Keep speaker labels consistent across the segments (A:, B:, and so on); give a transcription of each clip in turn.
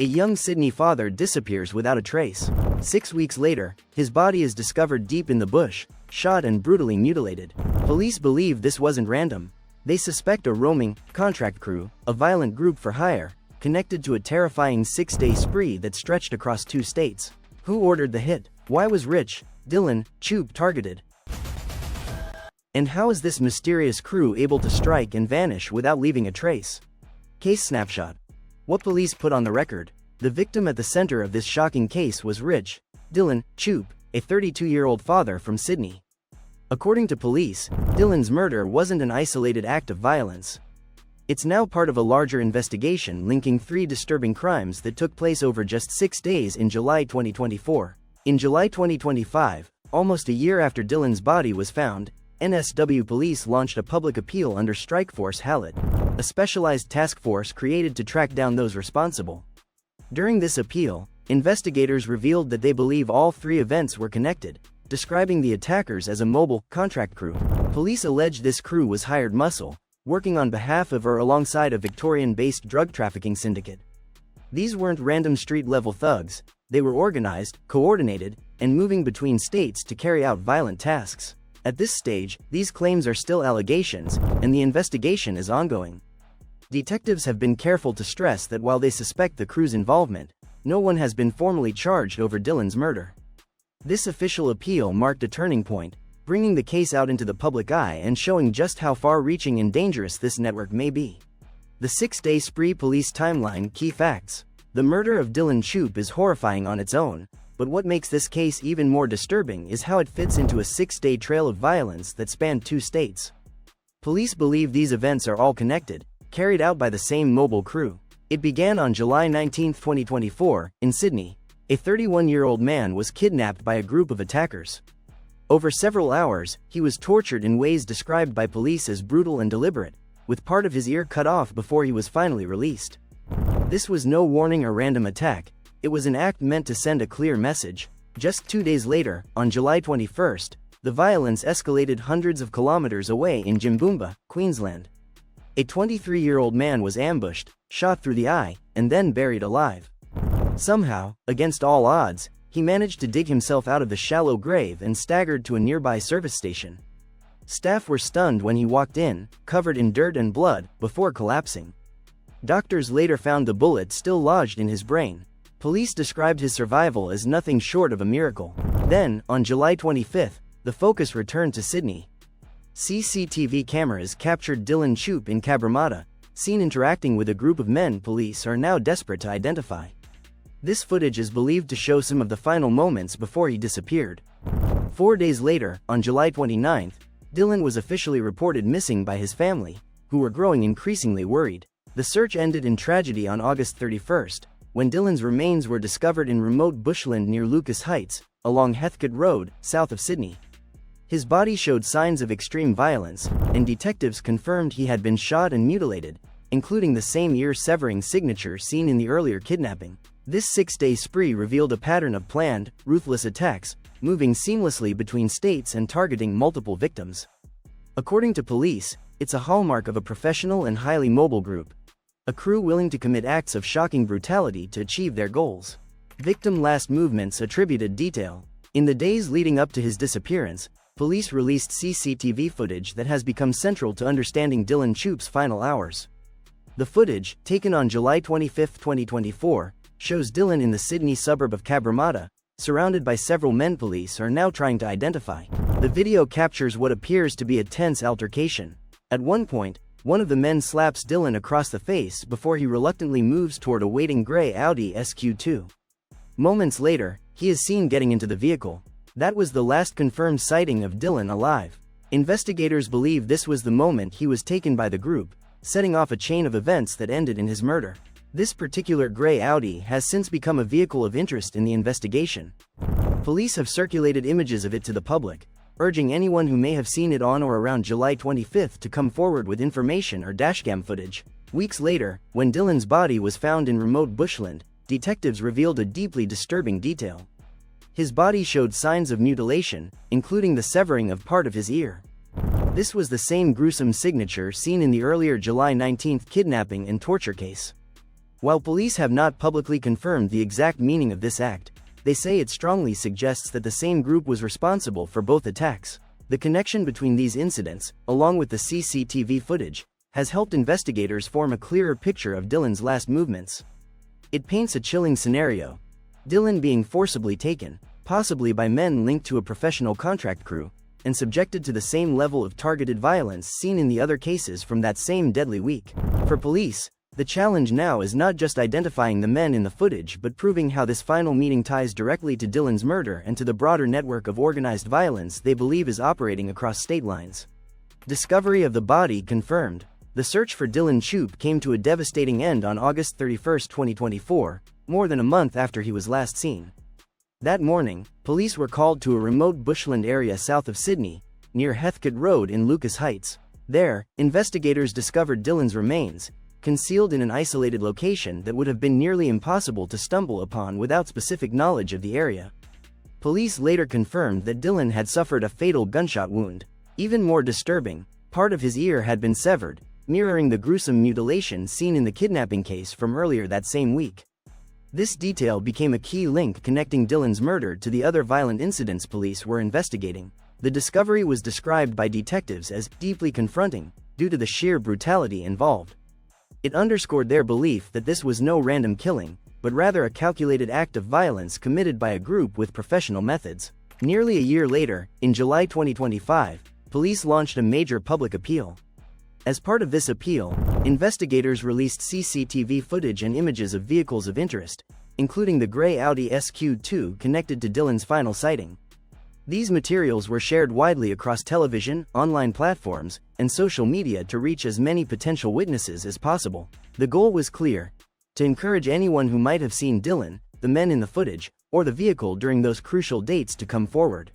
A: A young Sydney father disappears without a trace. 6 weeks later, his body is discovered deep in the bush, shot and brutally mutilated. Police believe this wasn't random. They suspect a roaming, contract crew, a violent group for hire, connected to a terrifying 6-day spree that stretched across 2 states. Who ordered the hit? Why was Dylan, Choup targeted? And how is this mysterious crew able to strike and vanish without leaving a trace? Case Snapshot. What police put on the record. The victim at the center of this shocking case was Dylan, Choup, a 32-year-old father from Sydney. According to police, Dylan's murder wasn't an isolated act of violence. It's now part of a larger investigation linking 3 disturbing crimes that took place over just 6 days in July 2024. In July 2025, almost a year after Dylan's body was found, NSW police launched a public appeal under Strikeforce Hallett, a specialized task force created to track down those responsible. During this appeal, investigators revealed that they believe all 3 events were connected, describing the attackers as a mobile, contract crew. Police allege this crew was hired muscle, working on behalf of or alongside a Victorian-based drug trafficking syndicate. These weren't random street-level thugs, they were organized, coordinated, and moving between states to carry out violent tasks. At this stage, these claims are still allegations, and the investigation is ongoing. Detectives have been careful to stress that while they suspect the crew's involvement, no one has been formally charged over Dylan's murder. This official appeal marked a turning point, bringing the case out into the public eye and showing just how far-reaching and dangerous this network may be. The 6-day spree police timeline. Key facts. The murder of Dylan Choup is horrifying on its own, but what makes this case even more disturbing is how it fits into a 6-day trail of violence that spanned 2 states. Police believe these events are all connected, carried out by the same mobile crew. It began on July 19, 2024, in Sydney. A 31-year-old man was kidnapped by a group of attackers. Over several hours, he was tortured in ways described by police as brutal and deliberate, with part of his ear cut off before he was finally released. This was no warning or random attack. It was an act meant to send a clear message. Just 2 days later, on July 21st, the violence escalated hundreds of kilometers away in Jimboomba, Queensland. A 23-year-old man was ambushed, shot through the eye, and then buried alive. Somehow, against all odds, he managed to dig himself out of the shallow grave and staggered to a nearby service station. Staff were stunned when he walked in, covered in dirt and blood, before collapsing. Doctors later found the bullet still lodged in his brain. Police described his survival as nothing short of a miracle. Then, on July 25, the focus returned to Sydney. CCTV cameras captured Dylan Choup in Cabramatta, seen interacting with a group of men police are now desperate to identify. This footage is believed to show some of the final moments before he disappeared. 4 days later, on July 29, Dylan was officially reported missing by his family, who were growing increasingly worried. The search ended in tragedy on August 31st, when Dylan's remains were discovered in remote Bushland near Lucas Heights, along Heathcote Road, south of Sydney. His body showed signs of extreme violence, and detectives confirmed he had been shot and mutilated, including the same ear-severing signature seen in the earlier kidnapping. This 6-day spree revealed a pattern of planned, ruthless attacks, moving seamlessly between states and targeting multiple victims. According to police, it's a hallmark of a professional and highly mobile group. A crew willing to commit acts of shocking brutality to achieve their goals. Victim last movements attributed detail. In the days leading up to his disappearance, police released CCTV footage that has become central to understanding Dylan Choup's final hours. The footage, taken on July 25, 2024, shows Dylan in the Sydney suburb of Cabramatta, surrounded by several men police are now trying to identify. The video captures what appears to be a tense altercation. At one point, one of the men slaps Dylan across the face before he reluctantly moves toward a waiting gray Audi SQ2. Moments later, he is seen getting into the vehicle. That was the last confirmed sighting of Dylan alive. Investigators believe this was the moment he was taken by the group, setting off a chain of events that ended in his murder. This particular gray Audi has since become a vehicle of interest in the investigation. Police have circulated images of it to the public, urging anyone who may have seen it on or around July 25 to come forward with information or dashcam footage. Weeks later, when Dylan's body was found in remote Bushland, detectives revealed a deeply disturbing detail. His body showed signs of mutilation, including the severing of part of his ear. This was the same gruesome signature seen in the earlier July 19 kidnapping and torture case. While police have not publicly confirmed the exact meaning of this act, they say it strongly suggests that the same group was responsible for both attacks. The connection between these incidents, along with the CCTV footage, has helped investigators form a clearer picture of Dylan's last movements. It paints a chilling scenario. Dylan being forcibly taken, possibly by men linked to a professional contract crew, and subjected to the same level of targeted violence seen in the other cases from that same deadly week. For police, the challenge now is not just identifying the men in the footage but proving how this final meeting ties directly to Dylan's murder and to the broader network of organized violence they believe is operating across state lines. Discovery of the body confirmed. The search for Dylan Choup came to a devastating end on August 31, 2024, more than a month after he was last seen. That morning, police were called to a remote bushland area south of Sydney, near Heathcote Road in Lucas Heights. There, investigators discovered Dylan's remains, concealed in an isolated location that would have been nearly impossible to stumble upon without specific knowledge of the area. Police later confirmed that Dylan had suffered a fatal gunshot wound. Even more disturbing, part of his ear had been severed, mirroring the gruesome mutilation seen in the kidnapping case from earlier that same week. This detail became a key link connecting Dylan's murder to the other violent incidents police were investigating. The discovery was described by detectives as deeply confronting, due to the sheer brutality involved. It underscored their belief that this was no random killing, but rather a calculated act of violence committed by a group with professional methods. Nearly a year later, in July 2025, police launched a major public appeal. As part of this appeal, investigators released CCTV footage and images of vehicles of interest, including the gray Audi SQ2 connected to Dylan's final sighting. These materials were shared widely across television, online platforms, and social media to reach as many potential witnesses as possible. The goal was clear: to encourage anyone who might have seen Dylan, the men in the footage, or the vehicle during those crucial dates to come forward.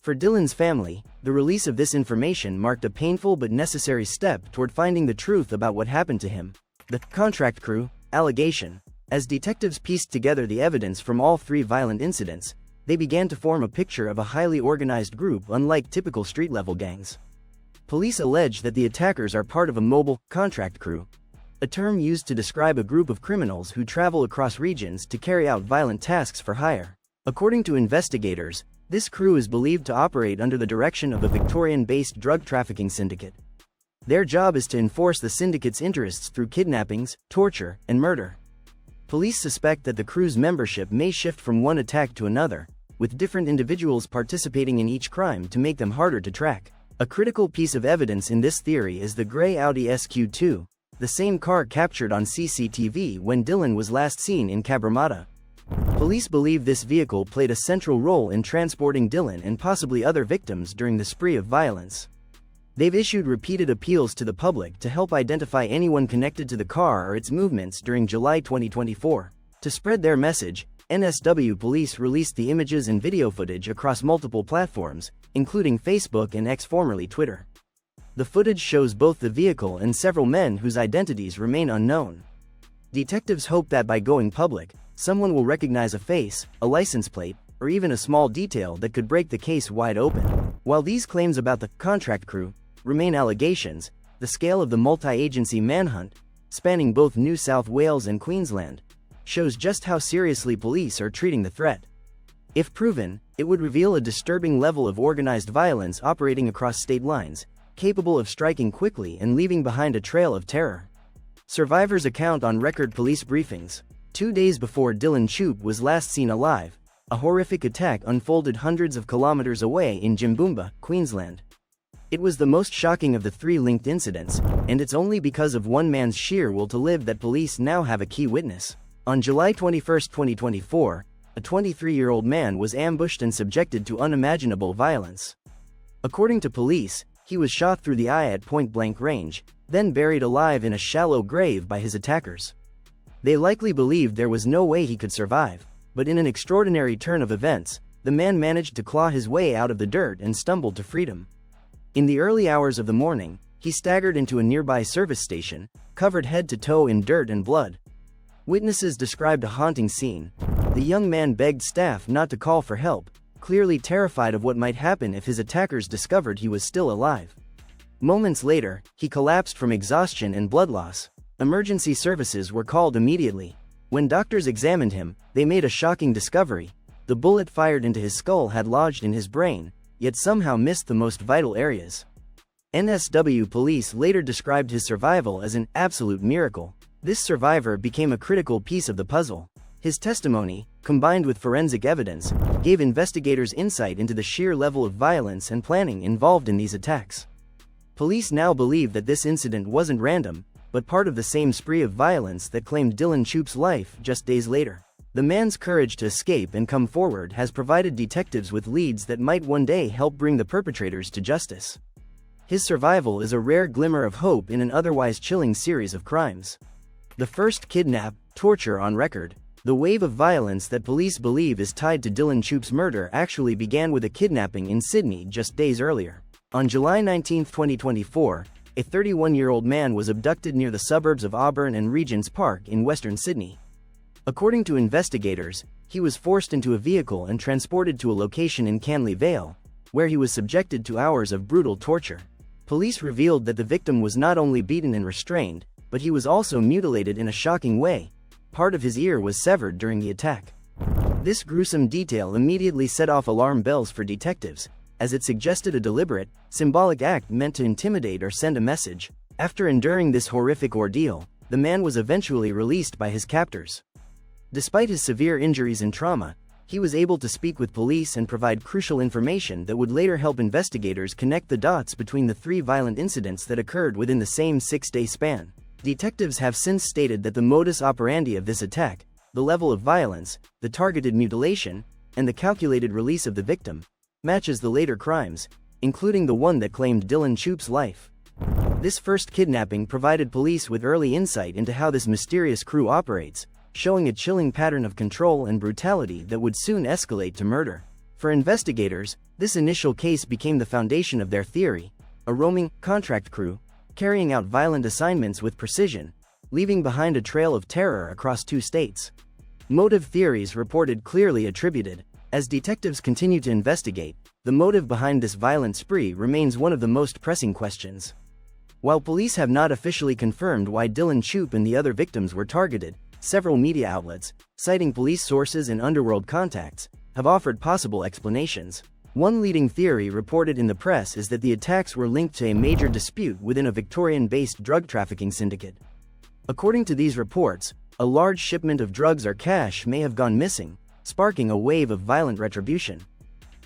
A: For Dylan's family, the release of this information marked a painful but necessary step toward finding the truth about what happened to him. The contract crew allegation. As detectives pieced together the evidence from all three violent incidents, they began to form a picture of a highly organized group unlike typical street-level gangs. Police allege that the attackers are part of a mobile contract crew, a term used to describe a group of criminals who travel across regions to carry out violent tasks for hire. According to investigators, this crew is believed to operate under the direction of a Victorian-based drug trafficking syndicate. Their job is to enforce the syndicate's interests through kidnappings, torture, and murder. Police suspect that the crew's membership may shift from one attack to another, with different individuals participating in each crime to make them harder to track. A critical piece of evidence in this theory is the gray Audi SQ2, the same car captured on CCTV when Dylan was last seen in Cabramatta. Police believe this vehicle played a central role in transporting Dylan and possibly other victims during the spree of violence. They've issued repeated appeals to the public to help identify anyone connected to the car or its movements during July 2024. To spread their message, NSW police released the images and video footage across multiple platforms, including Facebook and X, formerly Twitter. The footage shows both the vehicle and several men whose identities remain unknown. Detectives hope that by going public, someone will recognize a face, a license plate, or even a small detail that could break the case wide open. While these claims about the contract crew remain allegations, the scale of the multi-agency manhunt, spanning both New South Wales and Queensland, shows just how seriously police are treating the threat. If proven, it would reveal a disturbing level of organized violence operating across state lines, capable of striking quickly and leaving behind a trail of terror. Survivors account on record police briefings. 2 days before Dylan Choup was last seen alive, a horrific attack unfolded hundreds of kilometers away in Jimboomba, Queensland. It was the most shocking of the three linked incidents, and it's only because of one man's sheer will to live that police now have a key witness. On July 21, 2024, a 23-year-old man was ambushed and subjected to unimaginable violence. According to police, he was shot through the eye at point-blank range, then buried alive in a shallow grave by his attackers. They likely believed there was no way he could survive, but in an extraordinary turn of events, the man managed to claw his way out of the dirt and stumbled to freedom. In the early hours of the morning, he staggered into a nearby service station, covered head to toe in dirt and blood. Witnesses described a haunting scene. The young man begged staff not to call for help, clearly terrified of what might happen if his attackers discovered he was still alive. Moments later, he collapsed from exhaustion and blood loss. Emergency services were called immediately. When doctors examined him, they made a shocking discovery. The bullet fired into his skull had lodged in his brain, yet somehow missed the most vital areas. NSW police later described his survival as an absolute miracle. This survivor became a critical piece of the puzzle. His testimony, combined with forensic evidence, gave investigators insight into the sheer level of violence and planning involved in these attacks. Police now believe that this incident wasn't random, but part of the same spree of violence that claimed Dylan Choup's life just days later. The man's courage to escape and come forward has provided detectives with leads that might one day help bring the perpetrators to justice. His survival is a rare glimmer of hope in an otherwise chilling series of crimes. The first torture on record. The wave of violence that police believe is tied to Dylan Choup's murder actually began with a kidnapping in Sydney just days earlier. On July 19, 2024, a 31-year-old man was abducted near the suburbs of Auburn and Regent's Park in western Sydney. According to investigators, he was forced into a vehicle and transported to a location in Canley Vale, where he was subjected to hours of brutal torture. Police revealed that the victim was not only beaten and restrained, but he was also mutilated in a shocking way. Part of his ear was severed during the attack. This gruesome detail immediately set off alarm bells for detectives, as it suggested a deliberate, symbolic act meant to intimidate or send a message. After enduring this horrific ordeal, the man was eventually released by his captors. Despite his severe injuries and trauma, he was able to speak with police and provide crucial information that would later help investigators connect the dots between the three violent incidents that occurred within the same 6-day span. Detectives have since stated that the modus operandi of this attack, the level of violence, the targeted mutilation, and the calculated release of the victim, matches the later crimes, including the one that claimed Dylan Choup's life. This first kidnapping provided police with early insight into how this mysterious crew operates, showing a chilling pattern of control and brutality that would soon escalate to murder. For investigators, this initial case became the foundation of their theory: a roaming, contract crew, carrying out violent assignments with precision, leaving behind a trail of terror across 2 states. Motive theories reported clearly attributed. As detectives continue to investigate, the motive behind this violent spree remains one of the most pressing questions. While police have not officially confirmed why Dylan Choup and the other victims were targeted, several media outlets, citing police sources and underworld contacts, have offered possible explanations. One leading theory reported in the press is that the attacks were linked to a major dispute within a Victorian-based drug trafficking syndicate. According to these reports, a large shipment of drugs or cash may have gone missing, sparking a wave of violent retribution.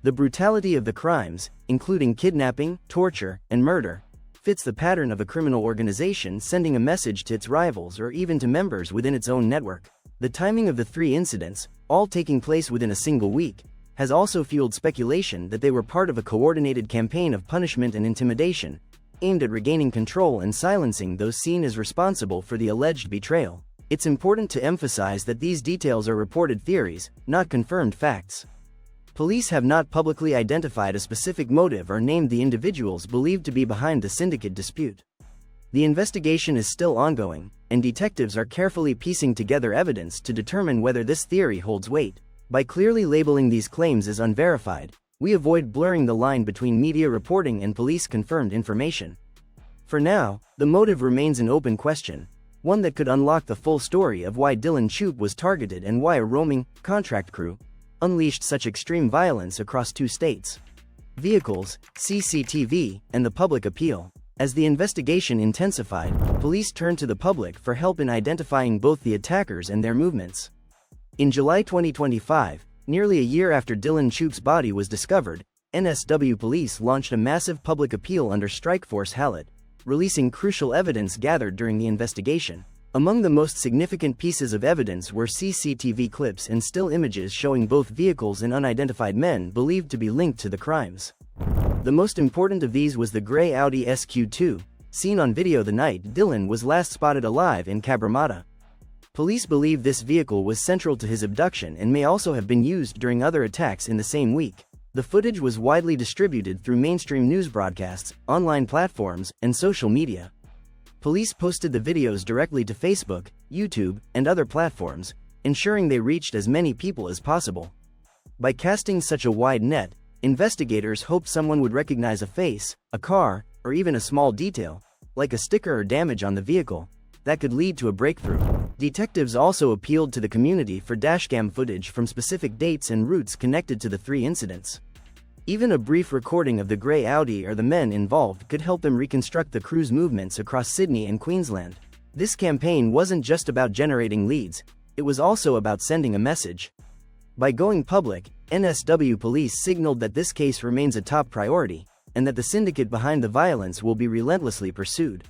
A: The brutality of the crimes, including kidnapping, torture, and murder, fits the pattern of a criminal organization sending a message to its rivals or even to members within its own network. The timing of the 3 incidents, all taking place within a single week, has also fueled speculation that they were part of a coordinated campaign of punishment and intimidation, aimed at regaining control and silencing those seen as responsible for the alleged betrayal. It's important to emphasize that these details are reported theories, not confirmed facts. Police have not publicly identified a specific motive or named the individuals believed to be behind the syndicate dispute. The investigation is still ongoing, and detectives are carefully piecing together evidence to determine whether this theory holds weight. By clearly labeling these claims as unverified, we avoid blurring the line between media reporting and police-confirmed information. For now, the motive remains an open question, one that could unlock the full story of why Dylan Choup was targeted and why a roaming, contract crew unleashed such extreme violence across 2 states. Vehicles, CCTV, and the public appeal. As the investigation intensified, police turned to the public for help in identifying both the attackers and their movements. In July 2025, nearly a year after Dylan Choup's body was discovered, NSW police launched a massive public appeal under Strikeforce Hallett, releasing crucial evidence gathered during the investigation. Among the most significant pieces of evidence were CCTV clips and still images showing both vehicles and unidentified men believed to be linked to the crimes. The most important of these was the gray Audi SQ2, seen on video the night Dylan was last spotted alive in Cabramatta. Police believe this vehicle was central to his abduction and may also have been used during other attacks in the same week. The footage was widely distributed through mainstream news broadcasts, online platforms, and social media. Police posted the videos directly to Facebook, YouTube, and other platforms, ensuring they reached as many people as possible. By casting such a wide net, investigators hoped someone would recognize a face, a car, or even a small detail, like a sticker or damage on the vehicle, that could lead to a breakthrough. Detectives also appealed to the community for dashcam footage from specific dates and routes connected to the 3 incidents. Even a brief recording of the grey Audi or the men involved could help them reconstruct the crew's movements across Sydney and Queensland. This campaign wasn't just about generating leads, it was also about sending a message. By going public, NSW police signaled that this case remains a top priority, and that the syndicate behind the violence will be relentlessly pursued.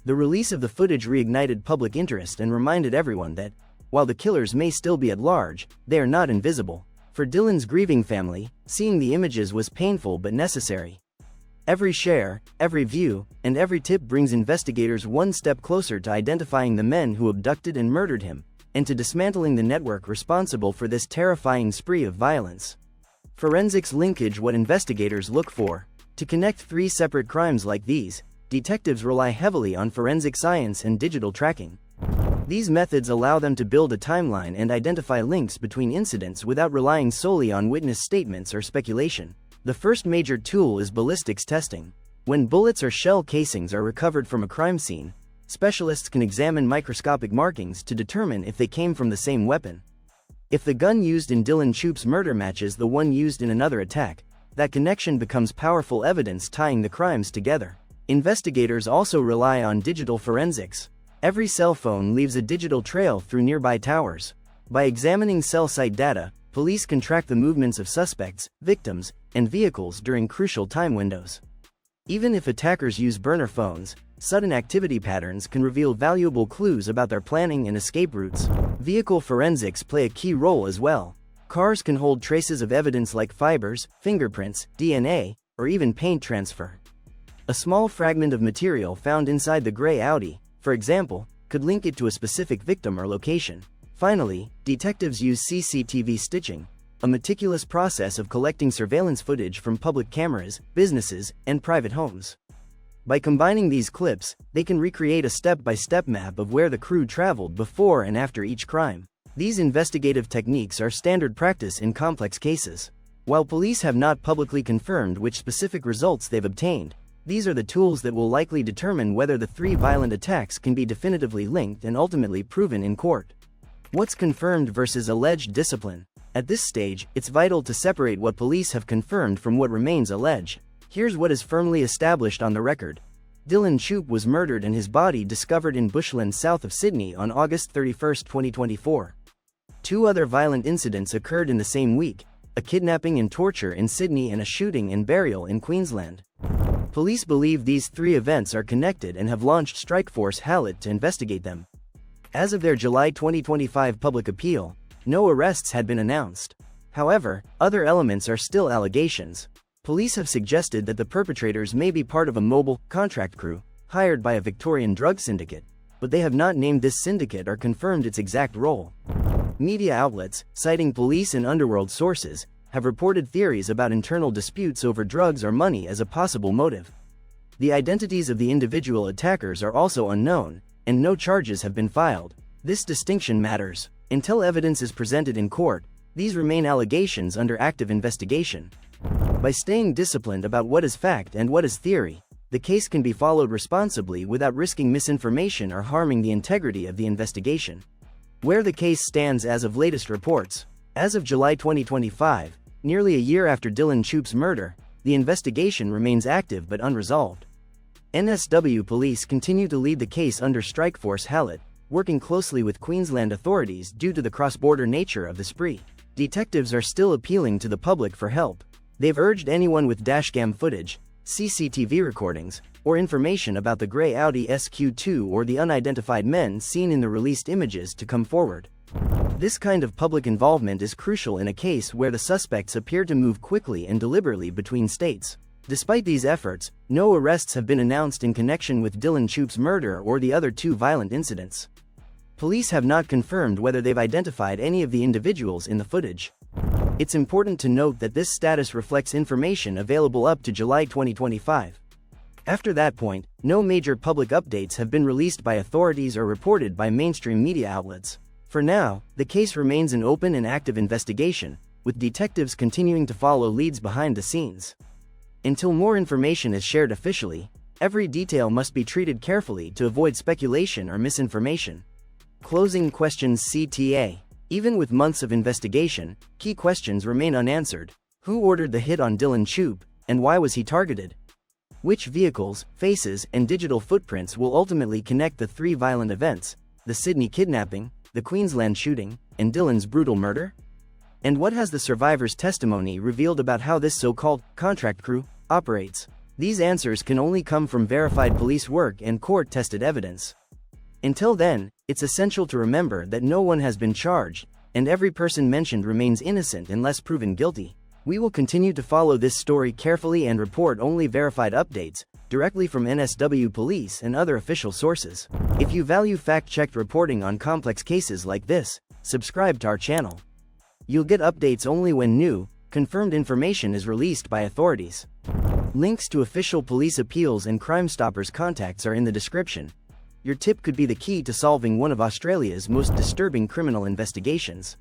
A: The release of the footage reignited public interest and reminded everyone that, while the killers may still be at large, they are not invisible. For Dylan's grieving family, seeing the images was painful but necessary. Every share, every view, and every tip brings investigators one step closer to identifying the men who abducted and murdered him, and to dismantling the network responsible for this terrifying spree of violence. Forensics linkage: what investigators look for. To connect 3 separate crimes like these, detectives rely heavily on forensic science and digital tracking. These methods allow them to build a timeline and identify links between incidents without relying solely on witness statements or speculation. The first major tool is ballistics testing. When bullets or shell casings are recovered from a crime scene, specialists can examine microscopic markings to determine if they came from the same weapon. If the gun used in Dylan Choup's murder matches the one used in another attack, that connection becomes powerful evidence tying the crimes together. Investigators also rely on digital forensics. Every cell phone leaves a digital trail through nearby towers. By examining cell site data, police can track the movements of suspects, victims, and vehicles during crucial time windows. Even if attackers use burner phones, sudden activity patterns can reveal valuable clues about their planning and escape routes. Vehicle forensics play a key role as well. Cars can hold traces of evidence like fibers, fingerprints, DNA, or even paint transfer. A small fragment of material found inside the grey Audi, for example, could link it to a specific victim or location. Finally, detectives use CCTV stitching, a meticulous process of collecting surveillance footage from public cameras, businesses, and private homes. By combining these clips, they can recreate a step-by-step map of where the crew traveled before and after each crime. These investigative techniques are standard practice in complex cases. While police have not publicly confirmed which specific results they've obtained, these are the tools that will likely determine whether the 3 violent attacks can be definitively linked and ultimately proven in court. What's confirmed versus alleged discipline? At this stage, it's vital to separate what police have confirmed from what remains alleged. Here's what is firmly established on the record. Dylan Choup was murdered and his body discovered in Bushland south of Sydney on August 31, 2024. 2 other violent incidents occurred in the same week, a kidnapping and torture in Sydney and a shooting and burial in Queensland. Police believe these 3 events are connected and have launched Strikeforce Hallett to investigate them. As of their July 2025 public appeal, no arrests had been announced. However, other elements are still allegations. Police have suggested that the perpetrators may be part of a mobile, contract crew, hired by a Victorian drug syndicate, but they have not named this syndicate or confirmed its exact role. Media outlets, citing police and underworld sources, have reported theories about internal disputes over drugs or money as a possible motive. The identities of the individual attackers are also unknown, and no charges have been filed. This distinction matters. Until evidence is presented in court, these remain allegations under active investigation. By staying disciplined about what is fact and what is theory, the case can be followed responsibly without risking misinformation or harming the integrity of the investigation. Where the case stands as of latest reports. As of July 2025, nearly a year after Dylan Choup's murder, the investigation remains active but unresolved. NSW police continue to lead the case under Strikeforce Hallett, working closely with Queensland authorities due to the cross-border nature of the spree. Detectives are still appealing to the public for help. They've urged anyone with dashcam footage, CCTV recordings, or information about the grey Audi SQ2 or the unidentified men seen in the released images to come forward. This kind of public involvement is crucial in a case where the suspects appear to move quickly and deliberately between states. Despite these efforts, no arrests have been announced in connection with Dylan Choup's murder or the other 2 violent incidents. Police have not confirmed whether they've identified any of the individuals in the footage. It's important to note that this status reflects information available up to July 2025. After that point, no major public updates have been released by authorities or reported by mainstream media outlets. For now, the case remains an open and active investigation, with detectives continuing to follow leads behind the scenes. Until more information is shared officially, Every detail must be treated carefully to avoid speculation or misinformation. Closing questions CTA. Even with months of investigation, key questions remain unanswered. Who ordered the hit on Dylan Choup, and why was he targeted? Which vehicles, faces, and digital footprints will ultimately connect the three violent events: the Sydney kidnapping, the Queensland shooting, and Dylan's brutal murder? And what has the survivor's testimony revealed about how this so-called contract crew operates? These answers can only come from verified police work and court-tested evidence. Until then, it's essential to remember that no one has been charged, and every person mentioned remains innocent unless proven guilty. We will continue to follow this story carefully and report only verified updates, directly from NSW police and other official sources. If you value fact-checked reporting on complex cases like this, subscribe to our channel. You'll get updates only when new, confirmed information is released by authorities. Links to official police appeals and Crime Stoppers contacts are in the description. Your tip could be the key to solving one of Australia's most disturbing criminal investigations.